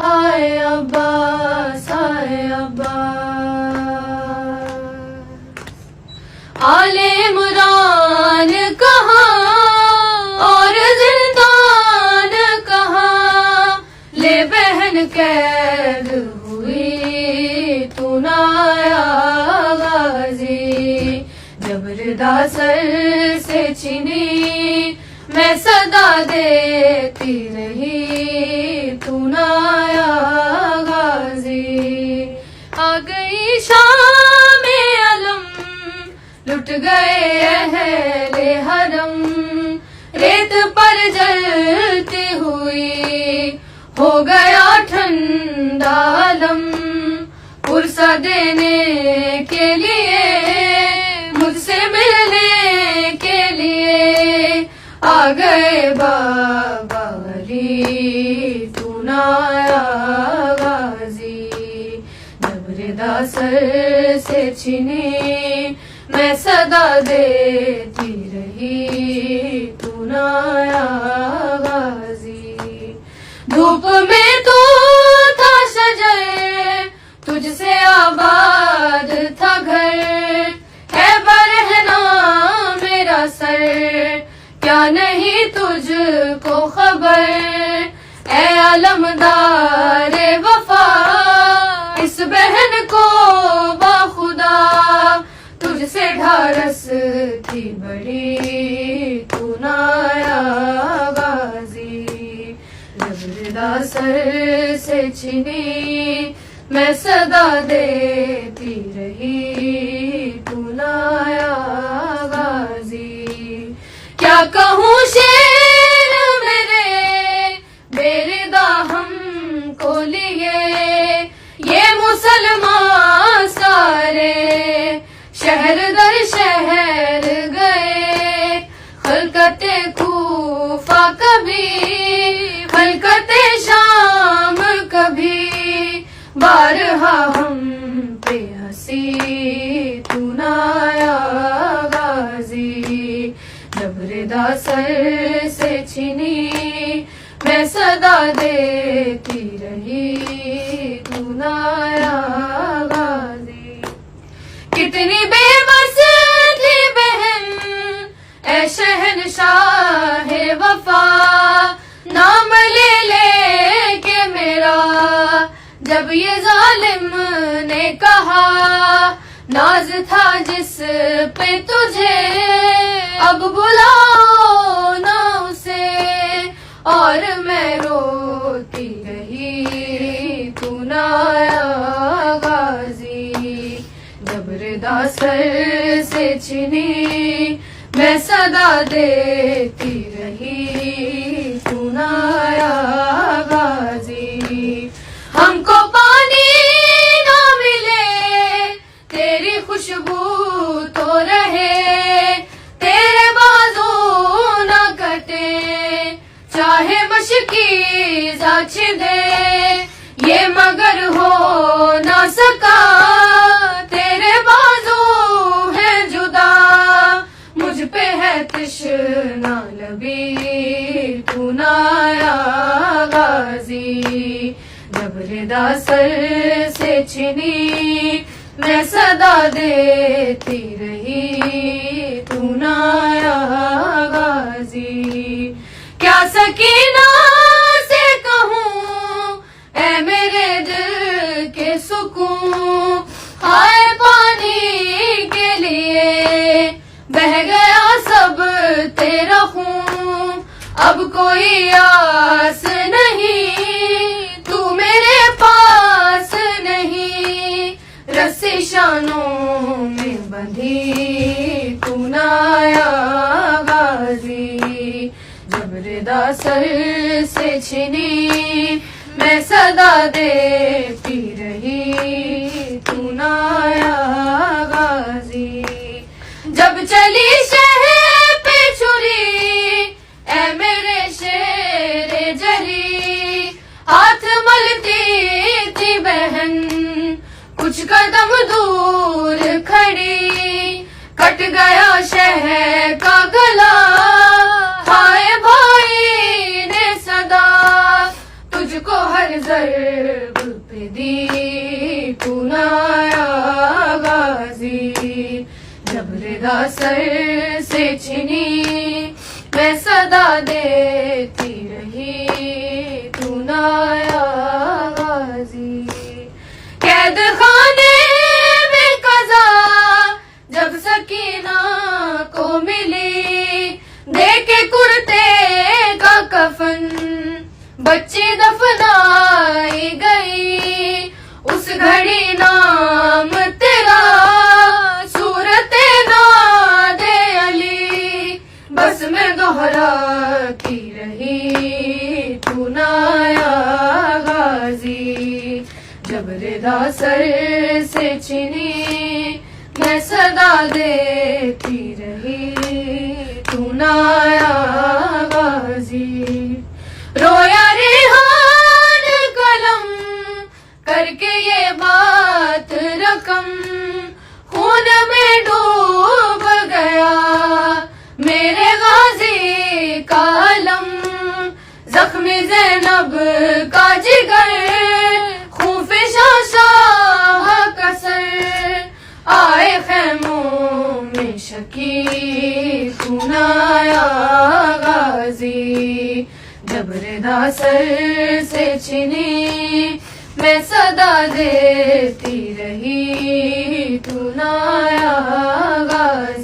ہائے عباس ہائے عباس، آل عمران کہاں اور زندان کہاں، لے بہن قید ہوئی تو نہ آیا غازی، جب ردا سر سے چھنی میں صدا دیتی رہی تو نہ آیا غازی، آ گئی شام علم لٹ گئے اہل حرم، ریت پر جلتی ہوئی ہو گیا ٹھنڈا علم، پرسہ دینے کے لیے مجھ سے ملنے کے لیے آ گئے بابا علی تو نہ آیا غازی، جب ردا سر سے چھنی میں صدا دیتی رہی تو نہ آیا غازی، دھوپ میں تو تھا شجر تجھ سے آباد تھا گھر، ہے برہنا میرا سر کیا نہیں تجھ کو خبر، اے علمدار وفا اس بہن کو باخدا، تجھ سے ڈھارس تھی بڑی تو نہ آیا غازی، جب ردا سر سے چھنی میں صدا دیتی رہی تو نہ آیا غازی، کیا کہوں شیر میرے بے ردا ہم کو لیے، یہ مسلمان سارے شہر در شہر گئے، خلقت کوفہ کبھی خلقت شام کبھی، بارہا ہم پہ ہنسی تو نہ آیا غازی، جب ردا سر سے چھنی میں صدا دیتی رہی تو نہ آیا غازی، کتنی بے بس تھی بہن اے شہنشاہ وفا، نام لے لے کے میرا جب یہ ظالم نے کہا، ناز تھا جس پہ تجھے اب بلاؤ نہ اسے، اور میں روتی رہی تو نہ آیا غازی، جب ردا سر سے چھنی میں صدا دیتی رہی تو نہ آیا غازی، ہم کو پانی نہ ملے تیری خوشبو تو رہے، تیرے بازو نہ کٹے چاہے مشکیزہ چھدے، یہ مگر ہو نہ سکا تیرے بازو ہے جدا، مجھ پہ ہے تشنا لبی تو نہ آیا غازی، جب ردا سر سے چھنی میں صدا دیتی رہی تو نہ آیا غازی، کیا سکینہ سے کہوں اے میرے دل کے سکون، ہائے پانی کے لیے بہہ گیا سب تیرا خون، اب کوئی آس نہیں تو میرے پاس نہیں، رسی شانوں میں بندھی تو نہ آیا غازی، جب ردا سر سے چھنی میں صدا دیتی رہی تو نہ آیا غازی، جب چلی شہر پہ چھری اے میرے شیر جری، ہاتھ ملتی تھی بہن کچھ قدم دور کھڑی، کٹ گیا شہر کا گلا، ہائے بھائی نے صدا تجھ کو ہر ضرب پہ دی تو نایا غازی، جب ردا سر سے چھنی میں صدا دیتی رہی تو نایا غازی، قید خانے میں قضا جب سکینہ کو ملی، دیکھے کرتے کا کفن بچی دفنائی گئی، اس گھڑی نام تیرا صورت ناد علی بس میں دہراتی رہی تو نایا غازی، جب ردا سر سے چھنی میں صدا دیتی رہی تو نایا غازی، رویا ریحان قلم کر کے یہ بات رقم، خون میں ڈوب گیا میرے غازی کا علم، زخم زینب کا جگر خوف شاہ کا سر، آئے خیموں میں شکی تو نایا غازی، جب ردا سر سے چھنی میں صدا دیتی رہی تو نایا غازی۔